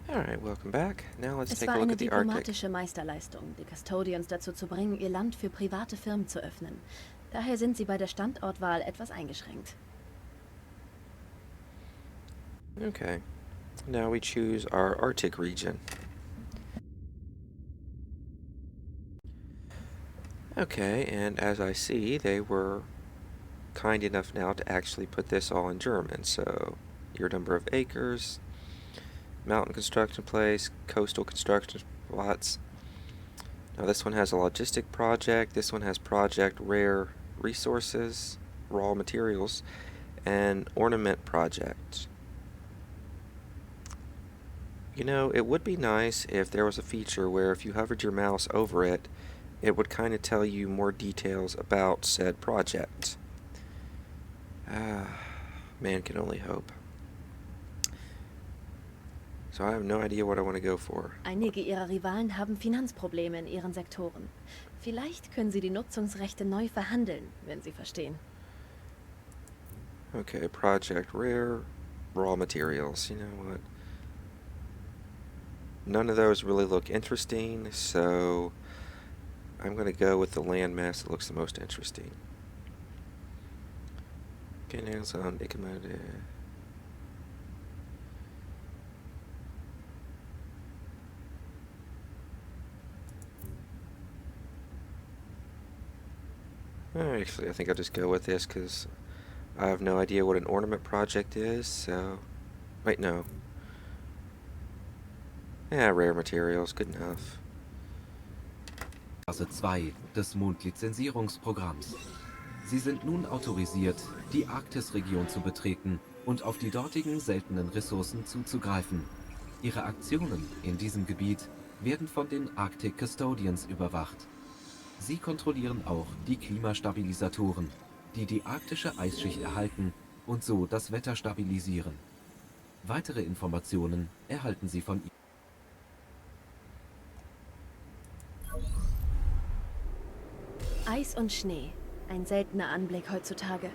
Alright, welcome back. Now let's Es take war a look eine at the Arctic. diplomatische Meisterleistung, die Custodians dazu zu bringen, ihr Land für private Firmen zu öffnen. Daher sind sie bei der Standortwahl etwas eingeschränkt. Okay, now we choose our Arctic region. Okay, and as I see, they were kind enough now to actually put this all in German. So, your number of acres, mountain construction place, coastal construction plots. Now this one has a logistic project, this one has project rare resources, raw materials, and ornament project. You know, it would be nice if there was a feature where if you hovered your mouse over it, it would kind of tell you more details about said project. Man can only hope. So I have no idea what I want to go for. Einige ihrer Rivalen haben Finanzprobleme in ihren Sektoren. Vielleicht können sie die Nutzungsrechte neu verhandeln, wenn sie verstehen. Okay, project rare, raw materials. You know what? None of those really look interesting, so I'm going to go with the landmass that looks the most interesting. Okay, now it's on Ikamode. Actually, I think I'll just go with this because I have no idea what an ornament project is, so... Wait, no. Yeah, rare materials, good enough. Phase 2 des Mondlizenzierungsprogramms. Sie sind nun autorisiert, die Arktisregion zu betreten und auf die dortigen seltenen Ressourcen zuzugreifen. Ihre Aktionen in diesem Gebiet werden von den Arctic Custodians überwacht. Sie kontrollieren auch die Klimastabilisatoren, die die arktische Eisschicht erhalten und so das Wetter stabilisieren. Weitere Informationen erhalten Sie von Eis und Schnee. Ein seltener Anblick heutzutage.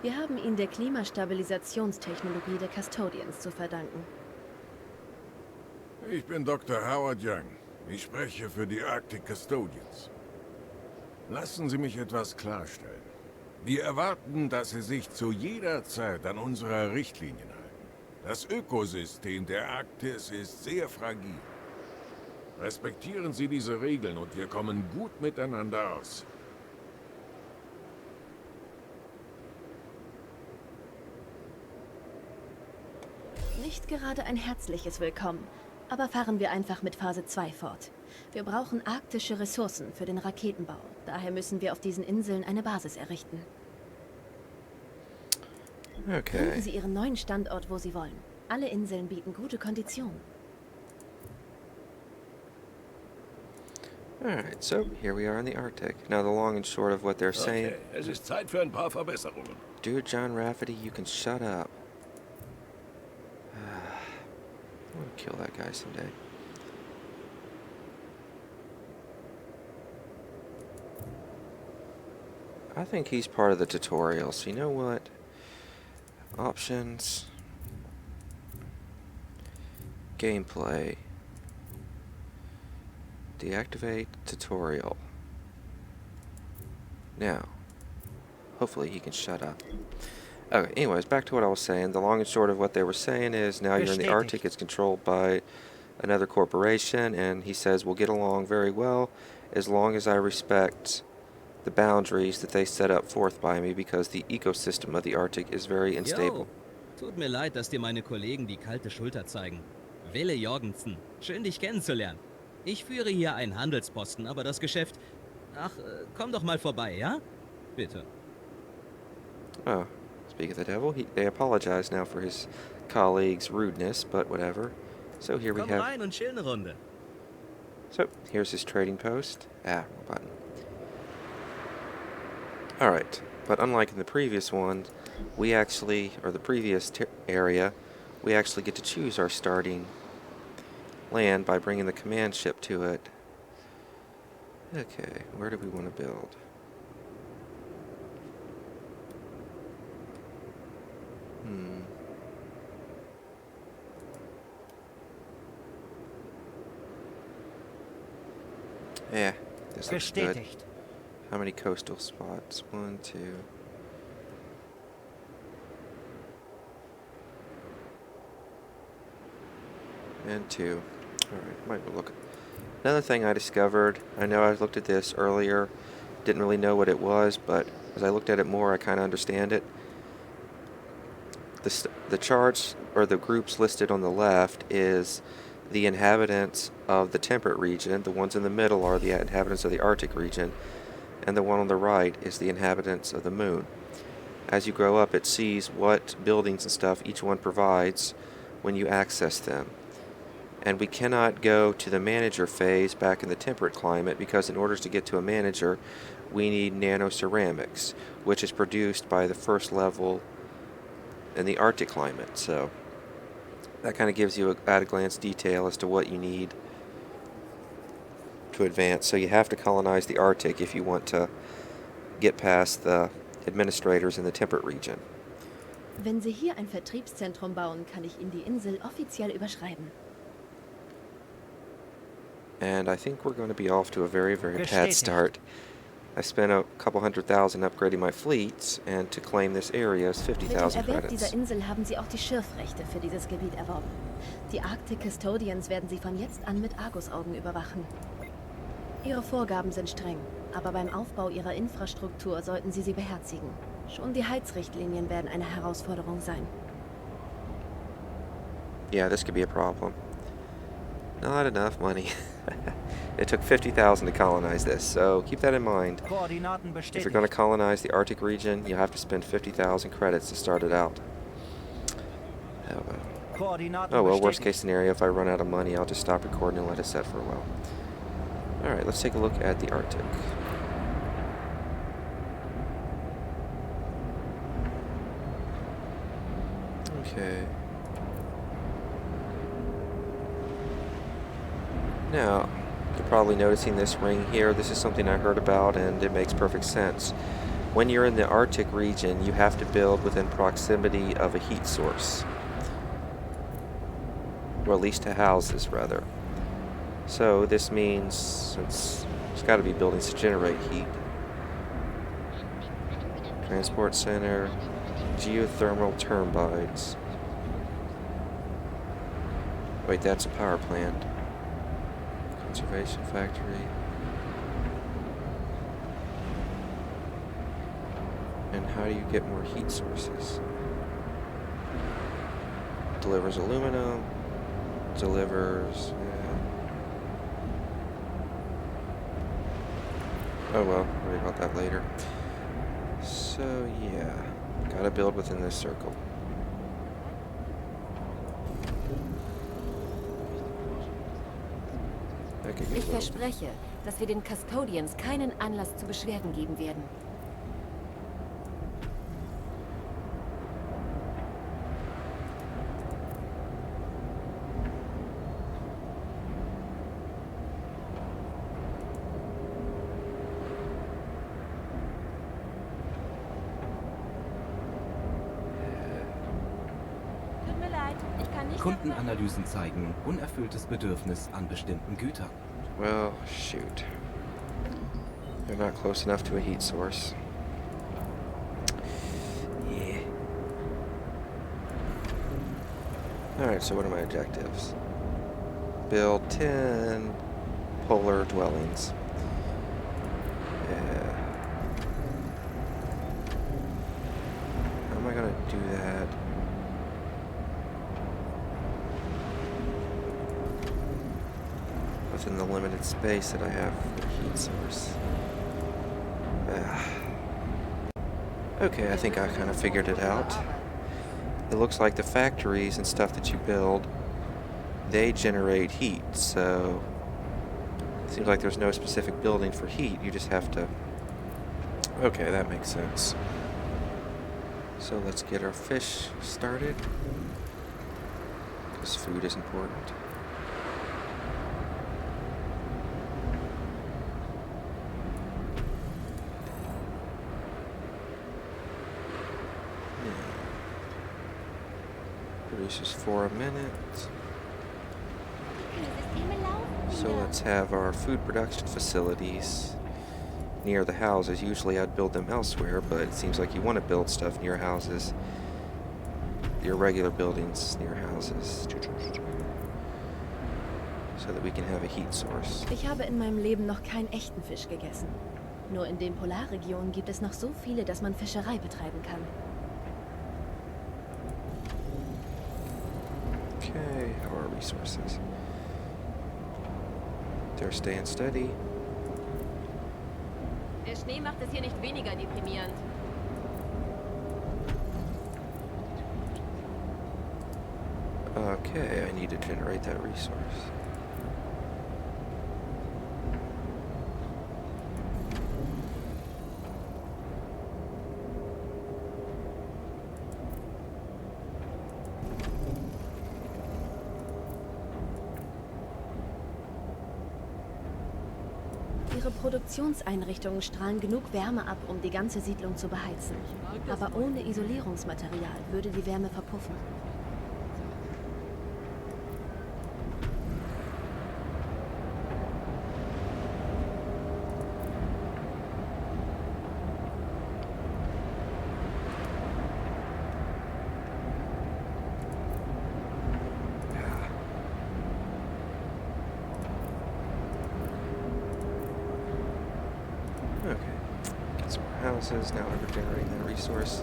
Wir haben ihn der Klimastabilisationstechnologie der Custodians zu verdanken. Ich bin Dr. Howard Young. Ich spreche für die Arctic Custodians. Lassen Sie mich etwas klarstellen. Wir erwarten, dass Sie sich zu jeder Zeit an unsere Richtlinien halten. Das Ökosystem der Arktis ist sehr fragil. Respektieren Sie diese Regeln und wir kommen gut miteinander aus. Nicht gerade ein herzliches Willkommen, aber fahren wir einfach mit Phase 2 fort. Wir brauchen arktische Ressourcen für den Raketenbau. Daher müssen wir auf diesen Inseln eine Basis errichten. Okay. Finden Sie Ihren neuen Standort, wo Sie wollen. Alle Inseln bieten gute Konditionen. Alright, so here we are in the Arctic. Now the long and short of what they're saying... Okay, es ist Zeit für ein paar Verbesserungen. Dude, John Rafferty, you can shut up. I want to kill that guy someday. I think he's part of the tutorial, so you know what? Options. Gameplay. Deactivate tutorial. Now, hopefully he can shut up. Okay, anyways, back to what I was saying. The long and short of what they were saying is now you're in the Arctic, it's controlled by another corporation, and he says we'll get along very well as long as I respect the boundaries that they set up forth by me, because the ecosystem of the Arctic is very unstable. Jo, tut mir leid, dass dir meine Kollegen die kalte Schulter zeigen. Wille Jorgensen, schön dich kennenzulernen. Ich führe hier einen Handelsposten, aber das Geschäft... Ach, komm doch mal vorbei, ja? Bitte. Oh, speak of the devil, they apologize now for his colleague's rudeness, but whatever. So here we Komm have... rein und chill eine Runde. So, here's his trading post. Wrong button. Alright, but unlike in the previous one, we actually, or the previous area, we actually get to choose our starting land by bringing the command ship to it. Okay, where do we want to build? Yeah, this looks good. Bestätigt. How many coastal spots? 1, 2. And 2. Alright, might look. Another thing I discovered, I know I looked at this earlier, didn't really know what it was, but as I looked at it more, I kind of understand it. The charts, or the groups listed on the left, is the inhabitants of the temperate region. The ones in the middle are the inhabitants of the Arctic region, and the one on the right is the inhabitants of the moon. As you grow up, it sees what buildings and stuff each one provides when you access them. And we cannot go to the manager phase back in the temperate climate because in order to get to a manager, we need nanoceramics, which is produced by the first level in the Arctic climate. So that kind of gives you an at-a-glance detail as to what you need to advance. So you have to colonize the Arctic if you want to get past the administrators in the temperate region. Wenn Sie hier ein Vertriebszentrum bauen, kann ich Ihnen die Insel offiziell überschreiben. And I think we're going to be off to a very, very bad Bestätigt. start. I spent a couple $100,000 upgrading my fleets, and to claim this area is Mit dem 50,000 Erwerb credits. dieser Insel haben Sie auch die Schürfrechte für dieses Gebiet erworben. Die Arctic Custodians werden Sie von jetzt an mit Argusaugen überwachen. Ihre Vorgaben sind streng, aber beim Aufbau Ihrer Infrastruktur sollten Sie sie beherzigen. Schon die Heizrichtlinien werden eine Herausforderung sein. Yeah, this could be a problem. Not enough money. It took 50,000 to colonize this, so keep that in mind. Koordinaten If you're going to bestätigt. colonize the Arctic region, you have to spend 50,000 credits to start it out. Koordinaten Oh well, worst bestätigt. case scenario, if I run out of money, I'll just stop recording and let it set for a while. Alright, let's take a look at the Arctic. Okay. Now, you're probably noticing this ring here. This is something I heard about and it makes perfect sense. When you're in the Arctic region, you have to build within proximity of a heat source. Or at least to houses, rather. So this means, since there's got to be buildings to generate heat. Transport center, geothermal turbines. Wait, that's a power plant. Conservation factory. And how do you get more heat sources? Delivers aluminum. Delivers. Oh well, worry about that later. So yeah, gotta build within this circle. That could get Ich low. verspreche, dass wir den Custodians keinen Anlass zu Beschwerden geben werden. Tut mir leid, ich kann nicht. Kundenanalysen zeigen unerfülltes Bedürfnis an bestimmten Gütern. Well, shoot. They're not close enough to a heat source. Yeah. Alright, so what are my objectives? Build 10 polar dwellings. Yeah. How am I gonna do that? Within the limited space that I have for heat source. Okay, I think I kind of figured it out. It looks like the factories and stuff that you build, they generate heat, so it seems like there's no specific building for heat, you just have to... Okay, that makes sense. So let's get our fish started, because food is important. Produces 4 a minute. So So let's have our food production facilities near the houses. Usually I'd build them elsewhere, but it seems like you want to build stuff near houses. Your regular buildings near houses. So that we can have a heat source. Ich habe in meinem Leben noch keinen echten Fisch gegessen. Nur in den Polarregionen gibt es noch so viele, dass man Fischerei betreiben kann. Okay, how are our resources? They're staying steady. Der Schnee macht es hier nicht weniger deprimierend. Okay, I need to generate that resource. Ihre Produktionseinrichtungen strahlen genug Wärme ab, um die ganze Siedlung zu beheizen. Aber ohne Isolierungsmaterial würde die Wärme verpuffen. Okay, get some more houses. Now that we're generating that resource.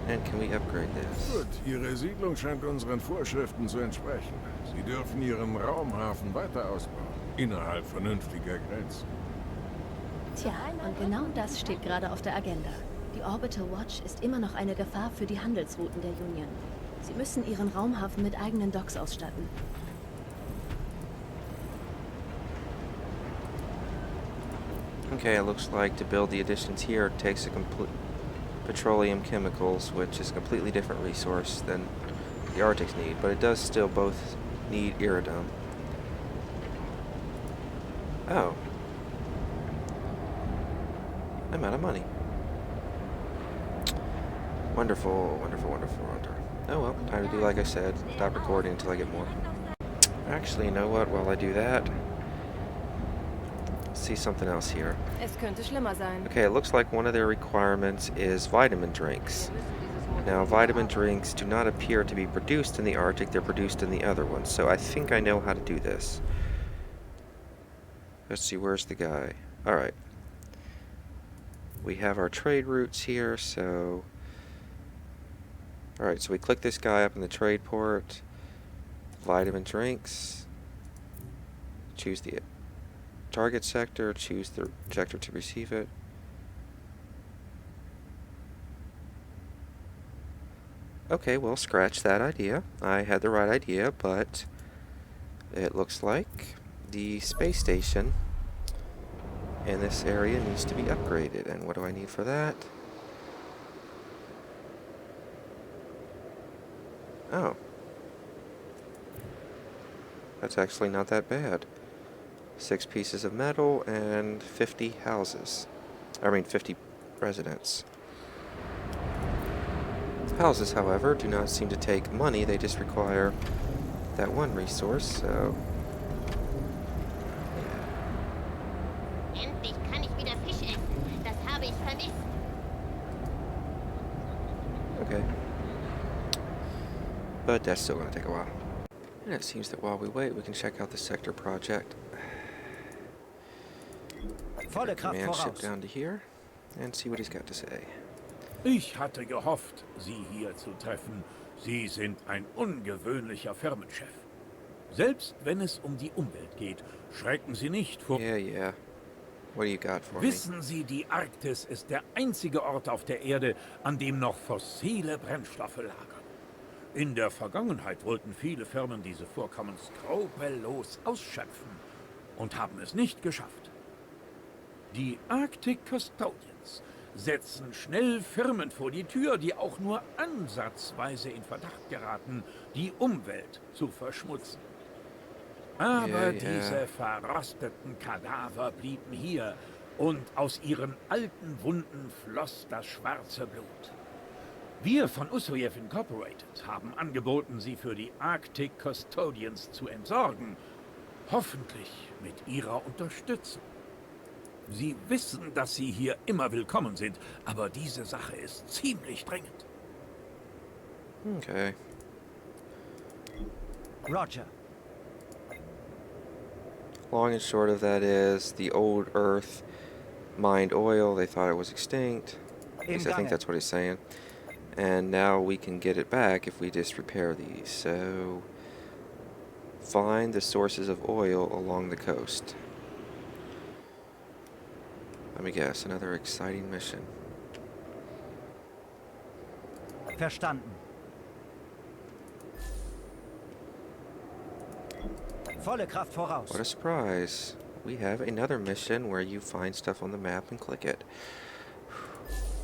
And can we upgrade this? Gut, Ihre Siedlung scheint unseren Vorschriften zu entsprechen. Sie dürfen Ihren Raumhafen weiter ausbauen, innerhalb vernünftiger Grenzen. Tja, und genau das steht gerade auf der Agenda. Die Orbital Watch ist immer noch eine Gefahr für die Handelsrouten der Union. Sie müssen ihren Raumhafen mit eigenen Docks ausstatten. Okay, it looks like to build the additions here it takes a complete petroleum chemicals, which is a completely different resource than the Arctics need, but it does still both need iridium. Oh. I'm out of money. Wonderful, wonderful, wonderful, wonderful. Oh well, time to do like I said, stop recording until I get more. Actually, you know what, while I do that, see something else here. Es könnte schlimmer sein. Okay, it looks like one of their requirements is vitamin drinks. Now, vitamin drinks do not appear to be produced in the Arctic, they're produced in the other ones, so I think I know how to do this. Let's see, where's the guy? Alright. We have our trade routes here, so... Alright, so we click this guy up in the trade port. Vitamin drinks. Choose the target sector, choose the sector to receive it. Okay, well, scratch that idea. I had the right idea, but it looks like the space station in this area needs to be upgraded. And what do I need for that? Oh. That's actually not that bad. 6 pieces of metal and 50 houses. I mean 50 residents. Houses, however, do not seem to take money, they just require that one resource, so... Endlich kann ich wieder Fisch essen. Das habe ich vermisst. Okay. But that's still going to take a while. And it seems that while we wait, we can check out the sector project. Volle Kraft Command ship voraus. down to here and see what he's got to say. Ich hatte gehofft, Sie hier zu treffen. Sie sind ein ungewöhnlicher Firmenchef. Selbst wenn es um die Umwelt geht, schrecken Sie nicht vor... Yeah. What do you got for me? Wissen Sie, die Arktis ist der einzige Ort auf der Erde, an dem noch fossile Brennstoffe lagern. In der Vergangenheit wollten viele Firmen diese Vorkommen skrupellos ausschöpfen und haben es nicht geschafft. Die Arctic Custodians setzen schnell Firmen vor die Tür, die auch nur ansatzweise in Verdacht geraten, die Umwelt zu verschmutzen. Aber diese verrosteten Kadaver blieben hier und aus ihren alten Wunden floss das schwarze Blut. Wir von Ussoyev Incorporated haben angeboten, sie für die Arctic Custodians zu entsorgen. Hoffentlich mit Ihrer Unterstützung. Sie wissen, dass Sie hier immer willkommen sind, aber diese Sache ist ziemlich dringend. Okay. Roger. Long and short of that is the old Earth mined oil. They thought it was extinct. At least I think that's what he's saying. And now we can get it back if we just repair these. So, find the sources of oil along the coast. Let me guess, another exciting mission. Verstanden. Volle Kraft voraus. What a surprise. We have another mission where you find stuff on the map and click it.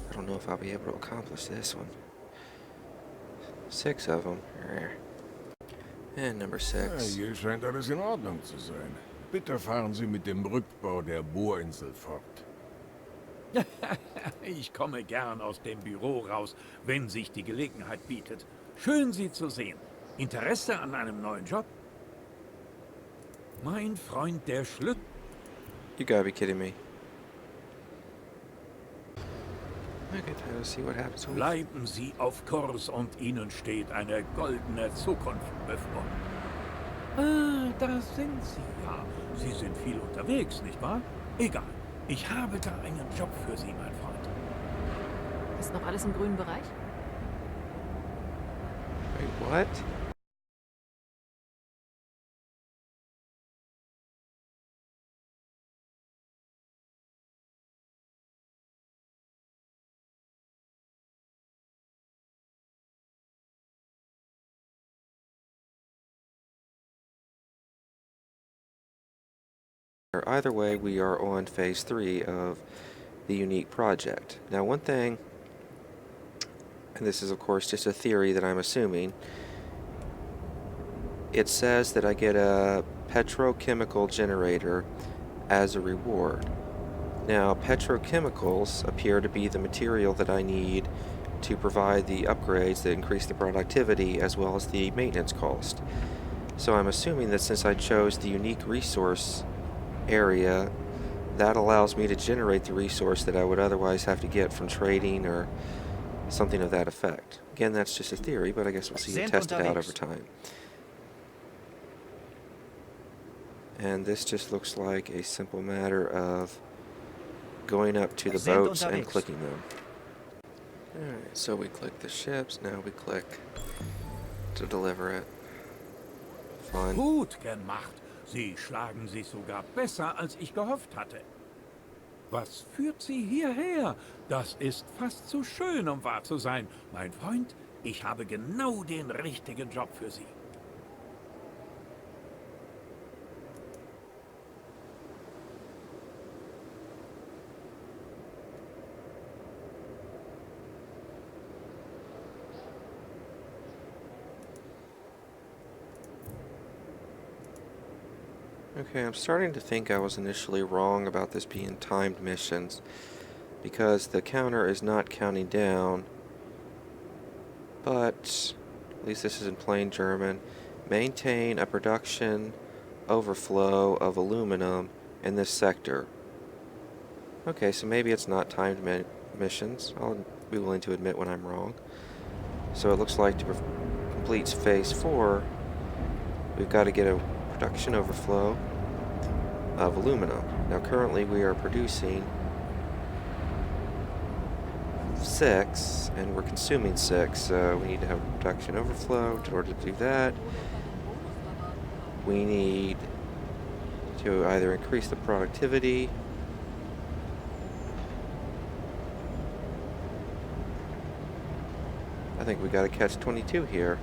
I don't know if I'll be able to accomplish this one. 6 of them. And number 6. Hier scheint alles in Ordnung zu sein. Bitte fahren Sie mit dem Rückbau der Bohrinsel fort. Ich komme gern aus dem Büro raus, wenn sich die Gelegenheit bietet. Schön, Sie zu sehen. Interesse an einem neuen Job? Mein Freund, der Schlüssel. You gotta be kidding me. Okay, time to see what happens when we... Bleiben Sie auf Kurs und Ihnen steht eine goldene Zukunft bevor. Ah, da sind Sie ja. Sie sind viel unterwegs, nicht wahr? Egal. Ich habe da einen Job für Sie, mein Freund. Ist noch alles im grünen Bereich? Wait, what? Either way, we are on phase 3 of the unique project. Now, one thing, and this is of course just a theory that I'm assuming, it says that I get a petrochemical generator as a reward. Now, petrochemicals appear to be the material that I need to provide the upgrades that increase the productivity as well as the maintenance cost. So I'm assuming that since I chose the unique resource area, that allows me to generate the resource that I would otherwise have to get from trading or something of that effect. Again, that's just a theory, but I guess we'll see it tested out over time. And this just looks like a simple matter of going up to the boats and clicking them. Alright, so we click the ships, now we click to deliver it. Fun. Gut gemacht. Sie schlagen sich sogar besser, als ich gehofft hatte. Was führt Sie hierher? Das ist fast zu schön, um wahr zu sein. Mein Freund, ich habe genau den richtigen Job für Sie. Okay, I'm starting to think I was initially wrong about this being timed missions, because the counter is not counting down, but at least this is in plain German. Maintain a production overflow of aluminum in this sector. Okay, so maybe it's not timed missions. I'll be willing to admit when I'm wrong. So it looks like to complete phase 4, we've got to get a production overflow of aluminum. Now currently we are producing 6 and we're consuming 6, so we need to have a production overflow. In order to do that, we need to either increase the productivity I think we got to catch 22 here.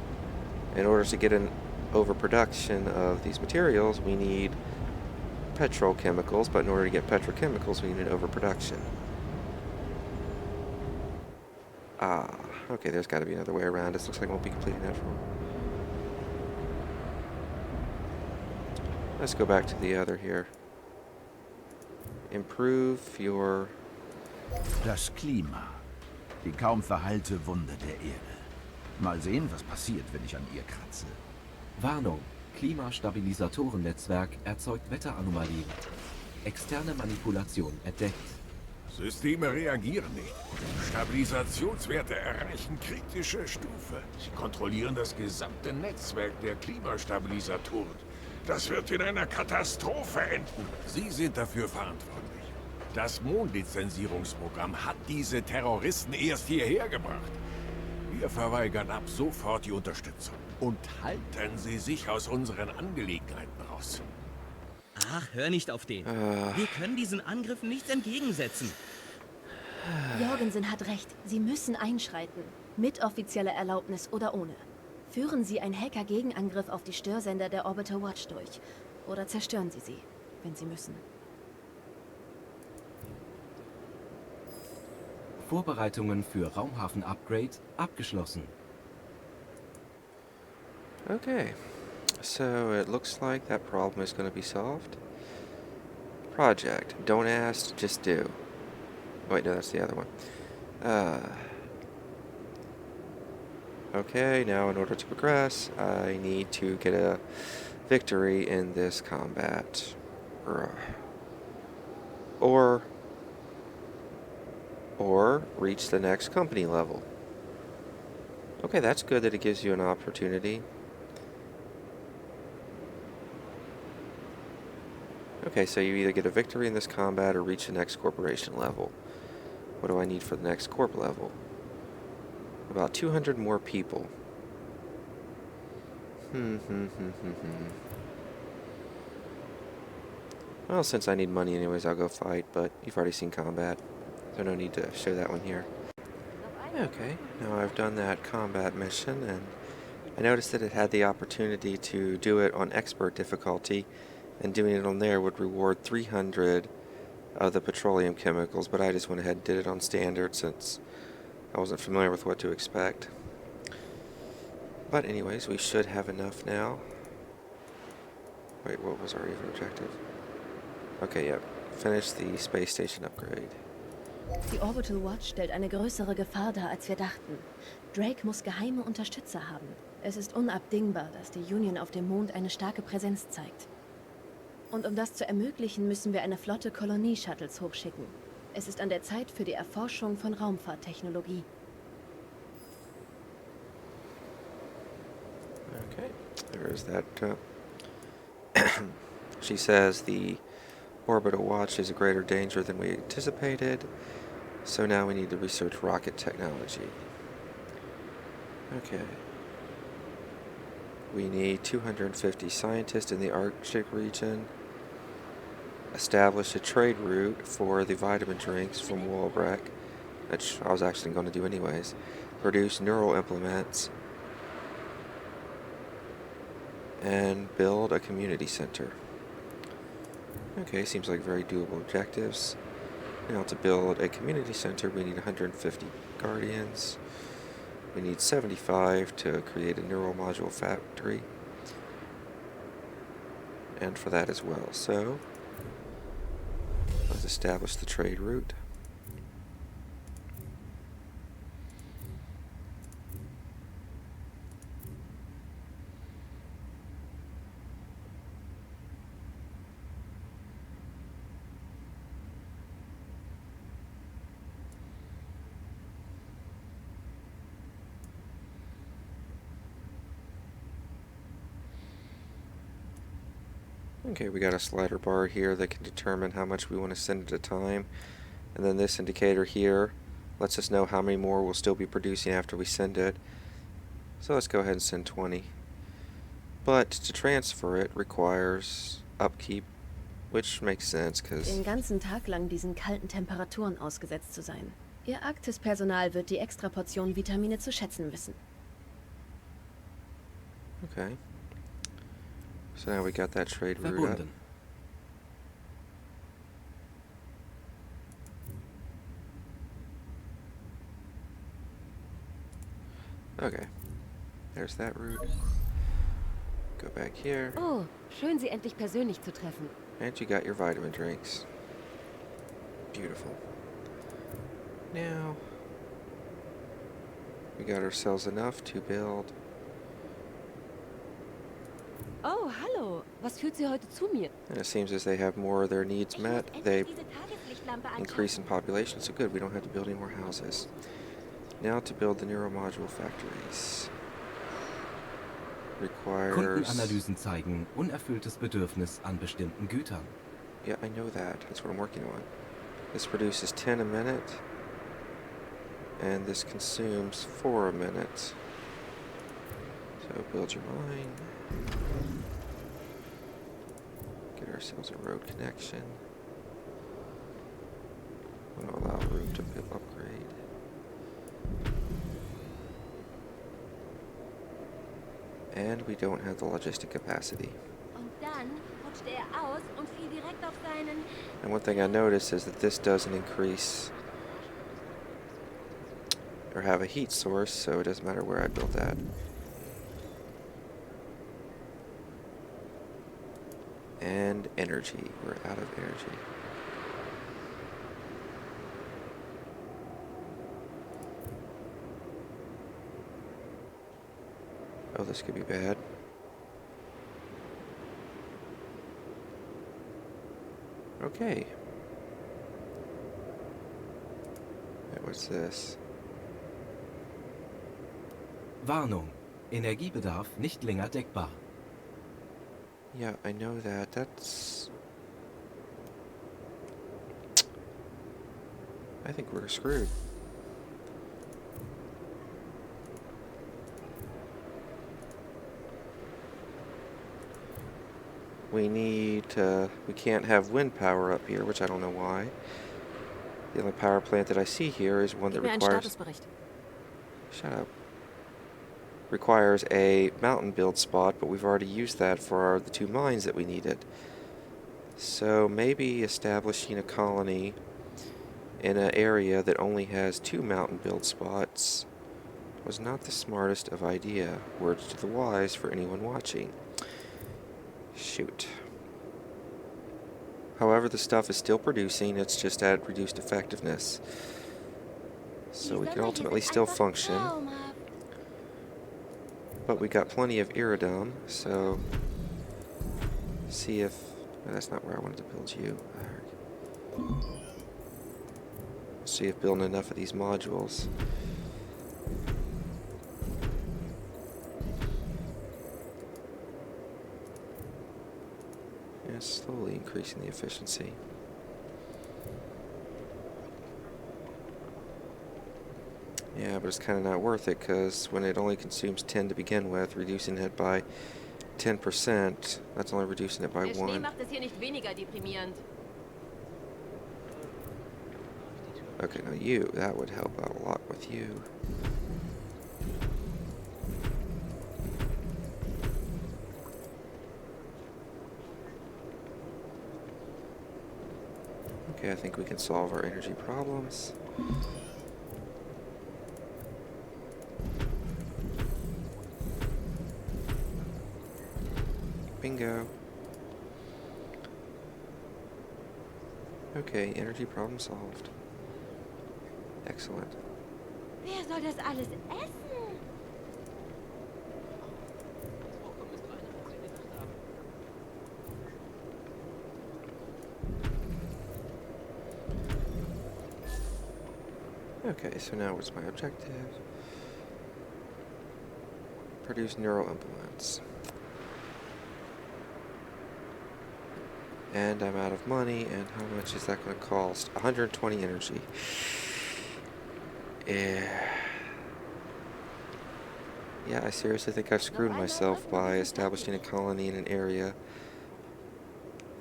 In order to get an overproduction of these materials, we need petrochemicals, but in order to get petrochemicals, we need an overproduction. Ah, okay, there's got to be another way around. This looks like I won't be completing that for. Let's go back to the other here. Improve your... Das Klima. Die kaum verheilte Wunde der Erde. Mal sehen, was passiert, wenn ich an ihr kratze. Warnung. Klimastabilisatorennetzwerk erzeugt Wetteranomalien. Externe Manipulation entdeckt. Systeme reagieren nicht. Stabilisationswerte erreichen kritische Stufe. Sie kontrollieren das gesamte Netzwerk der Klimastabilisatoren. Das wird in einer Katastrophe enden. Sie sind dafür verantwortlich. Das Mondlizenzierungsprogramm hat diese Terroristen erst hierher gebracht. Wir verweigern ab sofort die Unterstützung. Und halten Sie sich aus unseren Angelegenheiten raus. Ach, hör nicht auf den. Wir können diesen Angriffen nichts entgegensetzen. Jorgensen hat recht. Sie müssen einschreiten. Mit offizieller Erlaubnis oder ohne. Führen Sie einen Hacker-Gegenangriff auf die Störsender der Orbital Watch durch. Oder zerstören Sie sie, wenn Sie müssen. Vorbereitungen für Raumhafen-Upgrade abgeschlossen. Okay, so it looks like that problem is going to be solved. Project. Don't ask, just do. Wait, no, that's the other one. Okay, now in order to progress, I need to get a victory in this combat. Or reach the next company level. Okay, that's good that it gives you an opportunity. Okay, so you either get a victory in this combat or reach the next corporation level. What do I need for the next corp level? About 200 more people. Well, since I need money anyways, I'll go fight, but you've already seen combat, so no need to show that one here. Okay, now I've done that combat mission, and I noticed that it had the opportunity to do it on expert difficulty, and doing it on there would reward 300 of the petroleum chemicals, but I just went ahead and did it on standard since I wasn't familiar with what to expect. But anyways, we should have enough now. Wait, what was our even objective? Okay, yeah, finish the space station upgrade. Die Orbital Watch stellt eine größere Gefahr dar, als wir dachten. Drake muss geheime Unterstützer haben. Es ist unabdingbar, dass die Union auf dem Mond eine starke Präsenz zeigt. Und um das zu ermöglichen, müssen wir eine Flotte Kolonie-Shuttles hochschicken. Es ist an der Zeit für die Erforschung von Raumfahrttechnologie. Okay, there is that. She says the orbital watch is a greater danger than we anticipated, so now we need to research rocket technology. Okay. We need 250 scientists in the Arctic region. Establish a trade route for the vitamin drinks from Wolbrecht, which I was actually going to do anyways. Produce neural implements. And build a community center. Okay, seems like very doable objectives. Now to build a community center, we need 150 guardians. We need 75 to create a neural module factory. And for that as well. So, let's establish the trade route. Okay, we got a slider bar here that can determine how much we want to send at a time. And then this indicator here lets us know how many more we'll still be producing after we send it. So let's go ahead and send 20. But to transfer it requires upkeep, which makes sense because Den ganzen Tag lang diesen kalten Temperaturen ausgesetzt zu sein. Ihr Arktis-Personal wird die Extraportion Vitamine zu schätzen wissen. Okay. So now we got that trade route up. Verbunden. Okay. There's that route. Go back here. Oh, schön, Sie endlich persönlich zu treffen. And you got your vitamin drinks. Beautiful. Now, we got ourselves enough to build. Oh, Hallo, was führt Sie heute zu mir? And it seems as they have more of their needs Ich muss met, endlich they diese Tageslichtlampe increase in anschaffen. population. So good, we don't have to build any more houses. Now to build the neuromodule factories. Requires... Kundenanalysen zeigen unerfülltes Bedürfnis an bestimmten Gütern. Yeah, I know that. That's what I'm working on. This produces 10 a minute. And this consumes 4 a minute. So build your mine. Get ourselves a road connection. We'll allow room to upgrade. And we don't have the logistic capacity. Und dann rutschte er aus und fiel direkt auf seinen... And one thing I noticed is that this doesn't increase or have a heat source, so it doesn't matter where I build that. And energy. We're out of energy. Oh, this could be bad. Okay. What's this? Warnung. Energiebedarf nicht länger deckbar. Yeah, I know that. That's... I think we're screwed. We can't have wind power up here, which I don't know why. The only power plant that I see here is one that Gib mir einen requires... Statusbericht. Shut up. Requires a mountain build spot, but we've already used that for the 2 mines that we needed. So maybe establishing a colony in an area that only has 2 mountain build spots was not the smartest of idea. Words to the wise for anyone watching. Shoot. However, the stuff is still producing, it's just at reduced effectiveness. So we can ultimately still function. But we got plenty of iridum, so see if... No, that's not where I wanted to build you. See if building enough of these modules. Yeah, slowly increasing the efficiency. Yeah, but it's kind of not worth it, because when it only consumes 10 to begin with, reducing it by 10%, that's only reducing it by Der Schnee 1. macht es hier nicht weniger deprimierend. Okay, now you, that would help out a lot with you. Okay, I think we can solve our energy problems. Bingo. Okay, energy problem solved. Excellent. Wer soll das alles essen? Okay, so now what's my objective? Produce neural implements. And I'm out of money, and how much is that going to cost? 120 energy. Yeah, I seriously think I've screwed myself by establishing a colony in an area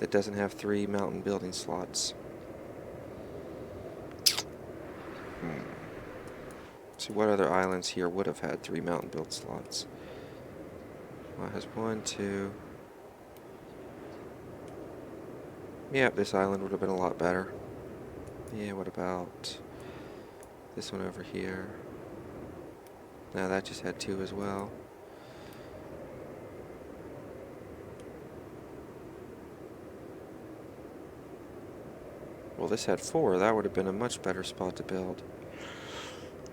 that doesn't have 3 mountain building slots. See, what other islands here would have had 3 mountain build slots? Well, it has 1, 2... Yeah, this island would have been a lot better. Yeah, what about this one over here? Now that just had 2 as well. Well, this had 4. That would have been a much better spot to build.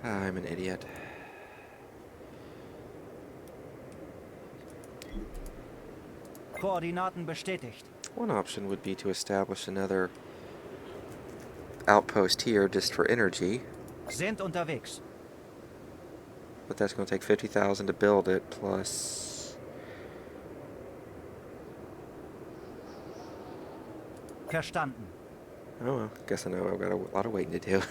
I'm an idiot. Koordinaten bestätigt. One option would be to establish another outpost here just for energy, Sind unterwegs. but that's going to take 50,000 to build it, plus... Verstanden. Oh well, guess I know I've got a lot of waiting to do.